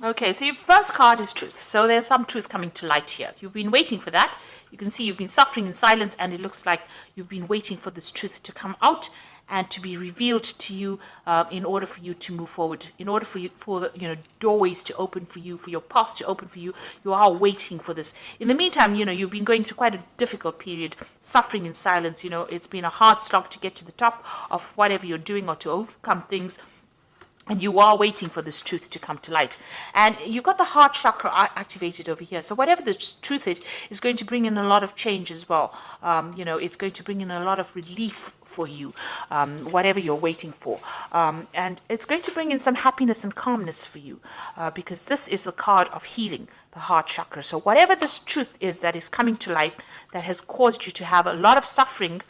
Okay, so your first card is truth. So there's some truth coming to light here. You've been waiting for that. You can see you've been suffering in silence, and it looks like you've been waiting for this truth to come out and to be revealed to you, in order for you to move forward, in order for you, for the, doorways to open for you, for your path to open for you. You are waiting for this. In the meantime, you've been going through quite a difficult period, suffering in silence. It's been a hard slog to get to the top of whatever you're doing or to overcome things. And you are waiting for this truth to come to light. And you've got the heart chakra activated over here. So whatever the truth is going to bring in a lot of change as well. It's going to bring in a lot of relief for you, whatever you're waiting for. And it's going to bring in some happiness and calmness for you, because this is the card of healing, the heart chakra. So whatever this truth is that is coming to light, that has caused you to have a lot of suffering,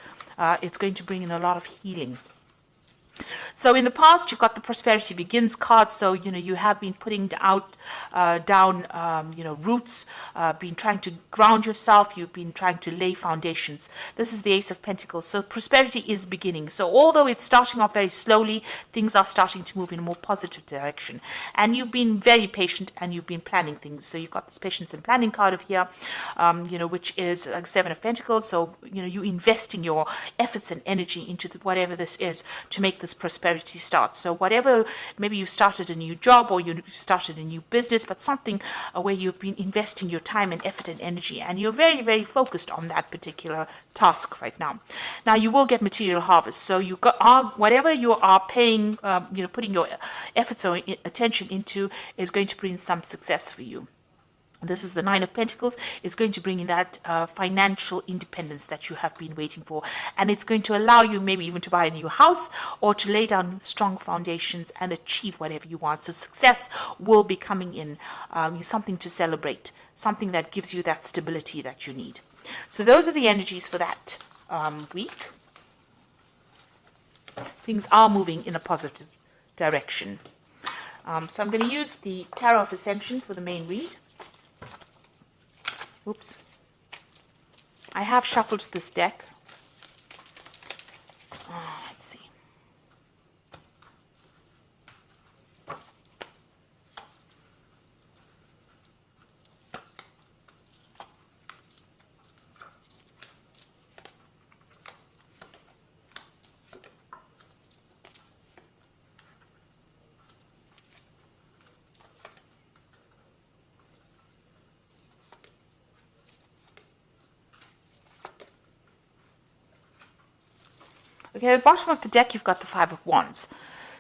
it's going to bring in a lot of healing. So in the past, you've got the Prosperity Begins card. So, you have been putting down roots, been trying to ground yourself. You've been trying to lay foundations. This is the Ace of Pentacles. So prosperity is beginning. So although it's starting off very slowly, things are starting to move in a more positive direction. And you've been very patient and you've been planning things. So you've got this Patience and Planning card of here, which is like Seven of Pentacles. So, you investing your efforts and energy into whatever this is to make this prosperity start. So whatever, maybe you started a new job or you started a new business, but something where you've been investing your time and effort and energy, and you're very, very focused on that particular task right now. Now you will get material harvest. So you got whatever you are paying, putting your efforts or attention into is going to bring some success for you. This is the Nine of Pentacles. It's going to bring in that financial independence that you have been waiting for. And it's going to allow you maybe even to buy a new house or to lay down strong foundations and achieve whatever you want. So success will be coming in, something to celebrate, something that gives you that stability that you need. So those are the energies for that week. Things are moving in a positive direction. So I'm going to use the Tarot of Ascension for the main read. Oops. I have shuffled this deck. Let's see. Okay, at the bottom of the deck, you've got the Five of Wands.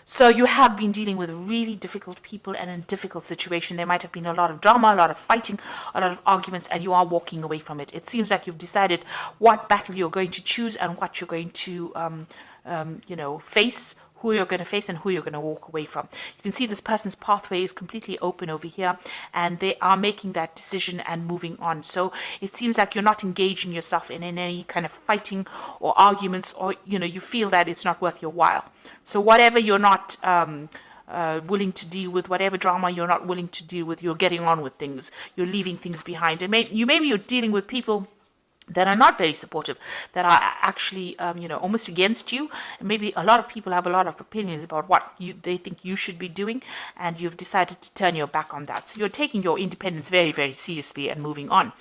So you have been dealing with really difficult people and in a difficult situation. There might have been a lot of drama, a lot of fighting, a lot of arguments, and you are walking away from it. It seems like you've decided what battle you're going to choose and what you're going to, face, who you're going to face and who you're going to walk away from. You can see this person's pathway is completely open over here, and they are making that decision and moving on. So it seems like you're not engaging yourself in any kind of fighting or arguments, or you feel that it's not worth your while. So whatever you're not willing to deal with, whatever drama you're not willing to deal with, you're getting on with things. You're leaving things behind, and maybe you're dealing with people that are not very supportive, that are actually, almost against you. And maybe a lot of people have a lot of opinions about what they think you should be doing, and you've decided to turn your back on that. So you're taking your independence very, very seriously and moving on.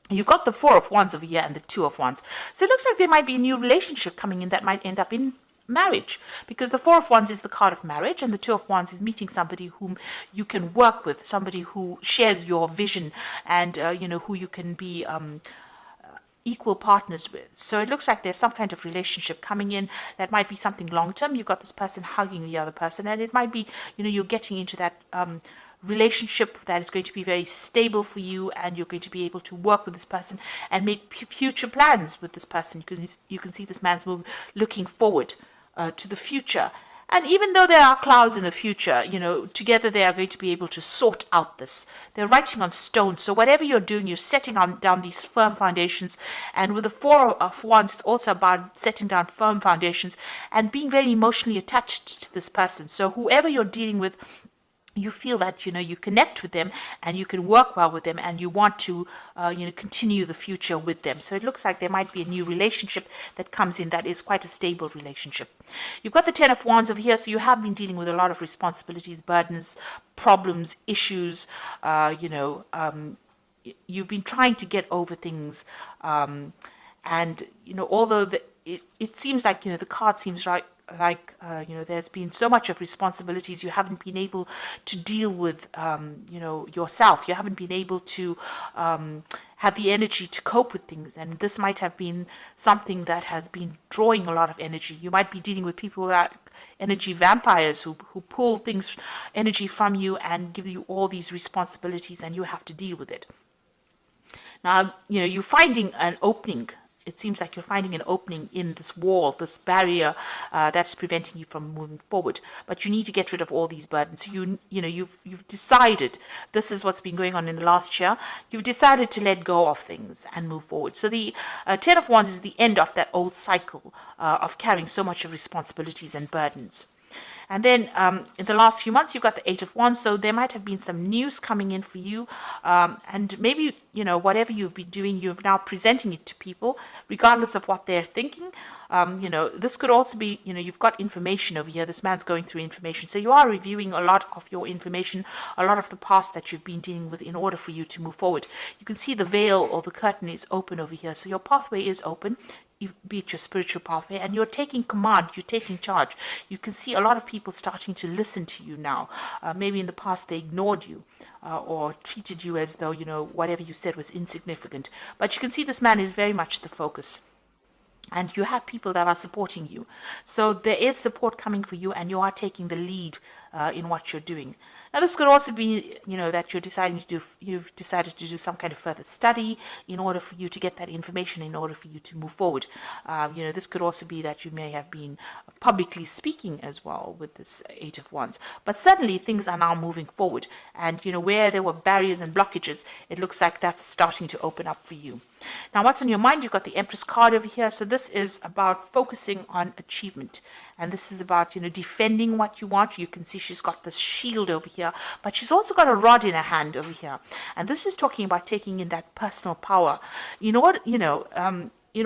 You've got the Four of Wands over here and the Two of Wands. So it looks like there might be a new relationship coming in that might end up in marriage, because the Four of Wands is the card of marriage and the Two of Wands is meeting somebody whom you can work with, somebody who shares your vision and who you can be equal partners with. So it looks like there's some kind of relationship coming in that might be something long-term. You've got this person hugging the other person, and it might be you're getting into that relationship that is going to be very stable for you, and you're going to be able to work with this person and make future plans with this person. You can see this man's looking forward to the future. And even though there are clouds in the future, together they are going to be able to sort out this. They're writing on stone. So whatever you're doing, you're setting down these firm foundations. And with the Four of Wands, it's also about setting down firm foundations and being very emotionally attached to this person. So whoever you're dealing with, you feel that you connect with them and you can work well with them, and you want to continue the future with them. So it looks like there might be a new relationship that comes in that is quite a stable relationship. You've got the Ten of Wands over here, so you have been dealing with a lot of responsibilities, burdens, problems, issues. You've been trying to get over things, and although it seems like the card seems there's been so much of responsibilities, you haven't been able to deal with yourself. You haven't been able to have the energy to cope with things, and this might have been something that has been drawing a lot of energy. You might be dealing with people that energy vampires who pull things, energy from you, and give you all these responsibilities, and you have to deal with it. Now, you're finding an opening. It seems like you're finding an opening in this wall, this barrier that's preventing you from moving forward. But you need to get rid of all these burdens. You've decided, this is what's been going on in the last year. You've decided to let go of things and move forward. So the Ten of Wands is the end of that old cycle of carrying so much of responsibilities and burdens. And then in the last few months, you've got the Eight of Wands, so there might have been some news coming in for you. And maybe, whatever you've been doing, you're now presenting it to people, regardless of what they're thinking. This could also be, you've got information over here. This man's going through information. So you are reviewing a lot of your information, a lot of the past that you've been dealing with in order for you to move forward. You can see the veil or the curtain is open over here. So your pathway is open, be it your spiritual pathway, and you're taking command, you're taking charge. You can see a lot of people starting to listen to you now. Maybe in the past they ignored you or treated you as though, whatever you said was insignificant. But you can see this man is very much the focus. And you have people that are supporting you. So there is support coming for you, and you are taking the lead in what you're doing. Now, this could also be, that you've decided to do some kind of further study in order for you to get that information, in order for you to move forward. This could also be that you may have been publicly speaking as well with this Eight of Wands. But suddenly things are now moving forward. And, where there were barriers and blockages, it looks like that's starting to open up for you. Now, what's on your mind? You've got the Empress card over here. So this is about focusing on achievement. And this is about, defending what you want. You can see she's got this shield over here, but she's also got a rod in her hand over here. And this is talking about taking in that personal power. In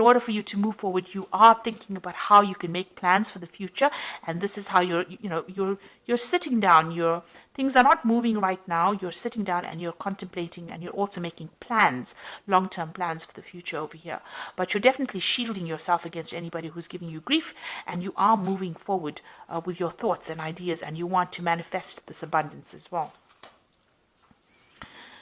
order for you to move forward, you are thinking about how you can make plans for the future. And this is how you're sitting down. Things are not moving right now. You're sitting down and you're contemplating, and you're also making plans, long-term plans for the future over here. But you're definitely shielding yourself against anybody who's giving you grief, and you are moving forward with your thoughts and ideas, and you want to manifest this abundance as well.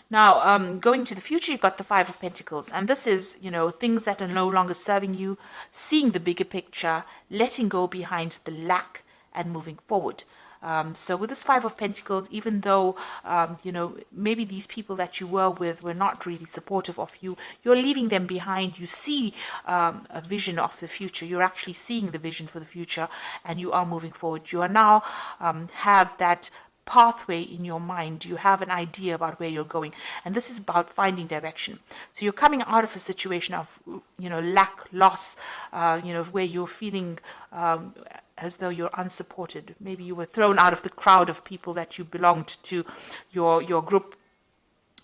Now, going to the future, you've got the Five of Pentacles. And this is, things that are no longer serving you, seeing the bigger picture, letting go behind the lack, and moving forward. So with this Five of Pentacles, even though, maybe these people that you were with were not really supportive of you, you're leaving them behind. You see a vision of the future. You're actually seeing the vision for the future, and you are moving forward. You are now have that pathway in your mind. You have an idea about where you're going, and this is about finding direction. So you're coming out of a situation of lack, loss, where you're feeling as though you're unsupported. Maybe you were thrown out of the crowd of people that you belonged to, your group,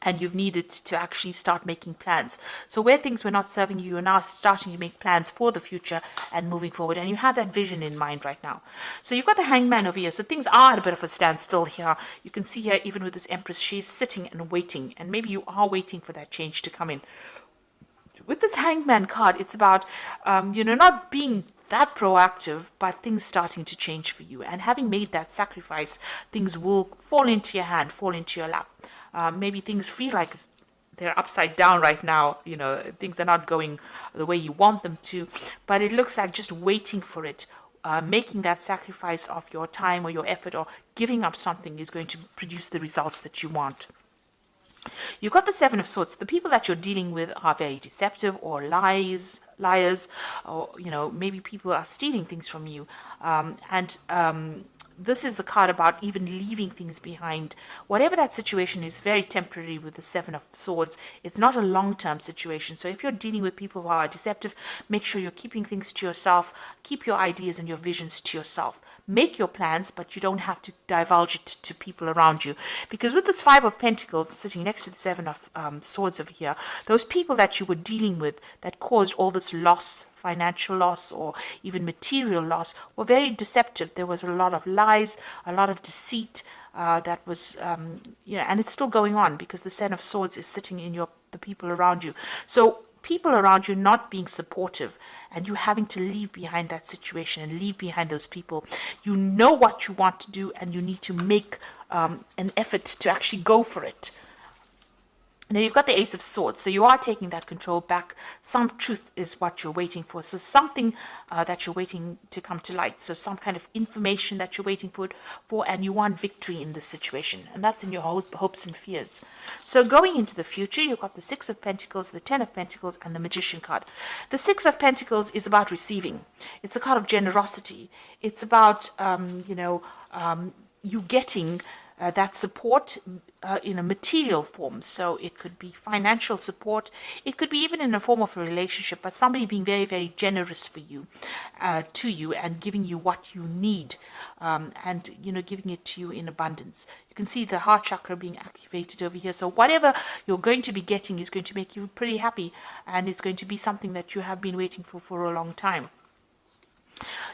and you've needed to actually start making plans. So where things were not serving you, you're now starting to make plans for the future and moving forward. And you have that vision in mind right now. So you've got the Hangman over here. So things are at a bit of a standstill here. You can see here, even with this Empress, she's sitting and waiting. And maybe you are waiting for that change to come in. With this Hangman card, it's about, not being that proactive, but things starting to change for you. And having made that sacrifice, things will fall into your hand, fall into your lap. Maybe things feel like they're upside down right now. Things are not going the way you want them to, but it looks like just waiting for it, making that sacrifice of your time or your effort or giving up something is going to produce the results that you want. You've got the Seven of Swords. The people that you're dealing with are very deceptive or liars, or, maybe people are stealing things from you. this is the card about even leaving things behind. Whatever that situation is, very temporary with the Seven of Swords. It's not a long-term situation. So if you're dealing with people who are deceptive, make sure you're keeping things to yourself. Keep your ideas and your visions to yourself. Make your plans, but you don't have to divulge it to people around you. Because with this Five of Pentacles sitting next to the Seven of Swords over here, those people that you were dealing with that caused all this loss, financial loss or even material loss, were very deceptive. There was a lot of lies, a lot of deceit that was, and it's still going on because the Seven of Swords is sitting in the people around you. So people around you not being supportive and you having to leave behind that situation and leave behind those people. You know what you want to do and you need to make an effort to actually go for it. Now you've got the Ace of Swords, so you are taking that control back. Some truth is what you're waiting for. So something that you're waiting to come to light. So some kind of information that you're waiting for, and you want victory in this situation. And that's in your hopes and fears. So going into the future, you've got the Six of Pentacles, the Ten of Pentacles, and the Magician card. The Six of Pentacles is about receiving. It's a card of generosity. It's about, you getting that support in a material form. So it could be financial support. It could be even in a form of a relationship, but somebody being very, very generous for you, to you, and giving you what you need, and giving it to you in abundance. You can see the heart chakra being activated over here. So whatever you're going to be getting is going to make you pretty happy, and it's going to be something that you have been waiting for a long time.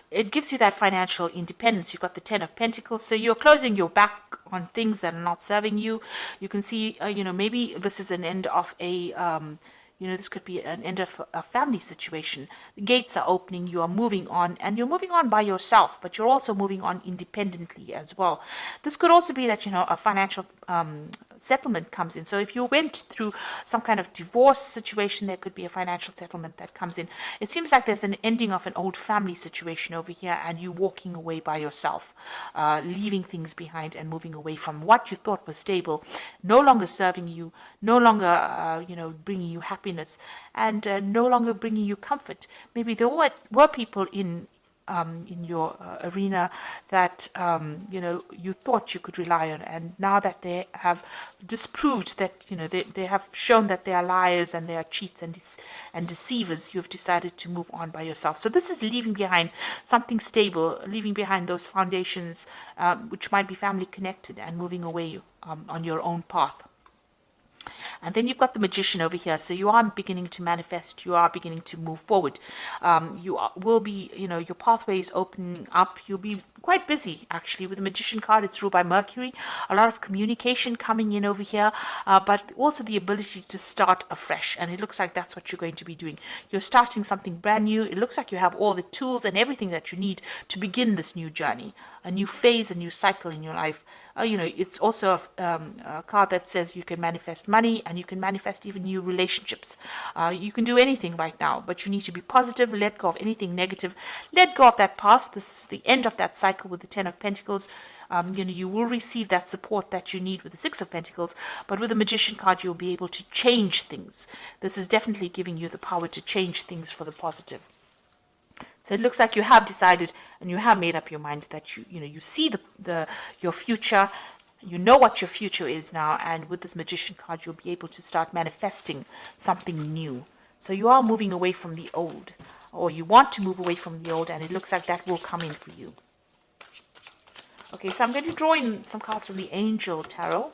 It gives you that financial independence. You've got the Ten of Pentacles, so you're closing your back on things that are not serving you. You can see, maybe this is an end of a, this could be an end of a family situation. The gates are opening, you are moving on, and you're moving on by yourself, but you're also moving on independently as well. This could also be that, a financial settlement comes in. So if you went through some kind of divorce situation, there could be a financial settlement that comes in. It seems like there's an ending of an old family situation over here, and you walking away by yourself, leaving things behind and moving away from what you thought was stable, no longer serving you, no longer, bringing you happiness, and no longer bringing you comfort. Maybe there were people in your arena that you thought you could rely on, and now that they have disproved that, they have shown that they are liars and they are cheats and deceivers, you've decided to move on by yourself. So this is leaving behind something stable, leaving behind those foundations which might be family connected, and moving away on your own path. And then you've got the Magician over here. So you are beginning to manifest. You are beginning to move forward. Will be, your pathway is opening up. You'll be quite busy, actually. With the Magician card, it's ruled by Mercury. A lot of communication coming in over here, but also the ability to start afresh. And it looks like that's what you're going to be doing. You're starting something brand new. It looks like you have all the tools and everything that you need to begin this new journey, a new phase, a new cycle in your life. It's also a card that says you can manifest money, and you can manifest even new relationships. You can do anything right now, but you need to be positive, let go of anything negative, let go of that past. This is the end of that cycle with the Ten of Pentacles. You will receive that support that you need with the Six of Pentacles, but with the Magician card, you'll be able to change things. This is definitely giving you the power to change things for the positive. So it looks like you have decided and you have made up your mind that you see your future. You know what your future is now, and with this Magician card, you'll be able to start manifesting something new. So you are moving away from the old, or you want to move away from the old, and it looks like that will come in for you. Okay, so I'm going to draw in some cards from the Angel Tarot,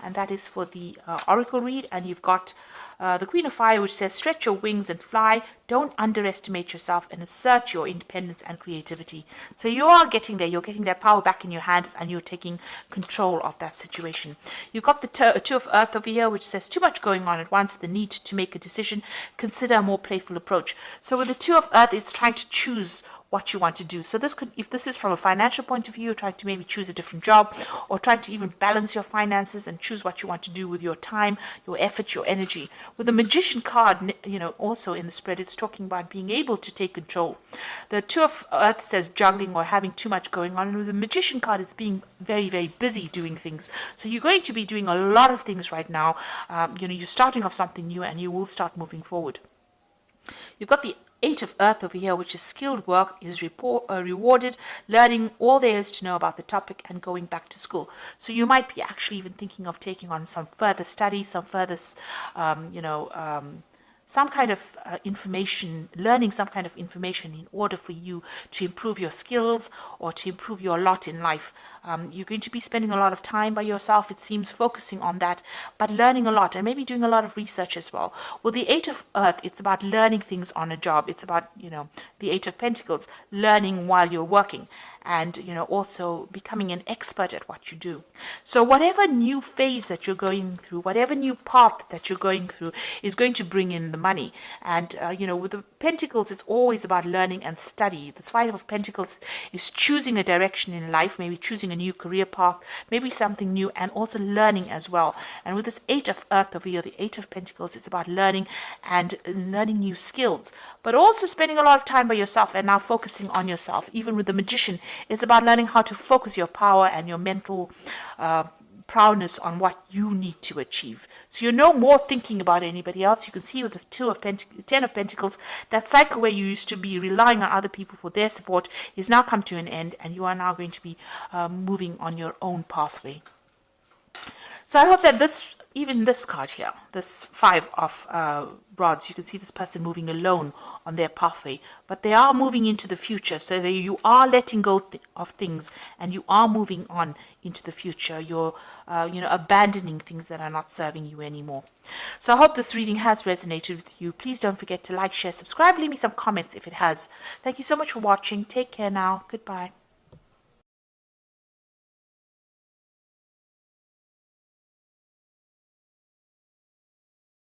and that is for the Oracle read. And you've got the Queen of Fire, which says, stretch your wings and fly. Don't underestimate yourself, and assert your independence and creativity. So you are getting there. You're getting that power back in your hands, and you're taking control of that situation. You've got the Two of Earth over here, which says, too much going on at once, the need to make a decision. Consider a more playful approach. So with the Two of Earth, it's trying to choose what you want to do. So this could, if this is from a financial point of view, trying to maybe choose a different job, or trying to even balance your finances and choose what you want to do with your time, your effort, your energy. With the Magician card, also in the spread, it's talking about being able to take control. The Two of Earth says juggling or having too much going on, and with the Magician card, it's being very, very busy doing things. So you're going to be doing a lot of things right now. You're starting off something new, and you will start moving forward. You've got the Eight of Earth over here, which is skilled work, is rewarded, learning all there is to know about the topic and going back to school. So you might be actually even thinking of taking on some further study, some further, some kind of information, learning some kind of information in order for you to improve your skills or to improve your lot in life. You're going to be spending a lot of time by yourself, it seems, focusing on that, but learning a lot and maybe doing a lot of research as well. Well, the Eight of Earth, it's about learning things on a job. It's about, the Eight of Pentacles, learning while you're working, and also becoming an expert at what you do. So whatever new phase that you're going through, whatever new path that you're going through, is going to bring in the money. And with the Pentacles, it's always about learning and study. This Five of Pentacles is choosing a direction in life, maybe choosing a new career path, maybe something new, and also learning as well. And with this Eight of Earth over here, the Eight of Pentacles, it's about learning and learning new skills, but also spending a lot of time by yourself and now focusing on yourself. Even with the Magician, it's about learning how to focus your power and your mental proudness on what you need to achieve. So you're no more thinking about anybody else. You can see with the Ten of Pentacles, that cycle where you used to be relying on other people for their support is now come to an end, and you are now going to be moving on your own pathway. So I hope that even this card here, this Five of Rods, you can see this person moving alone on their pathway, but they are moving into the future. So you are letting go of things, and you are moving on into the future. You're abandoning things that are not serving you anymore. So I hope this reading has resonated with you. Please don't forget to like, share, subscribe, leave me some comments if it has. Thank you so much for watching. Take care now. Goodbye.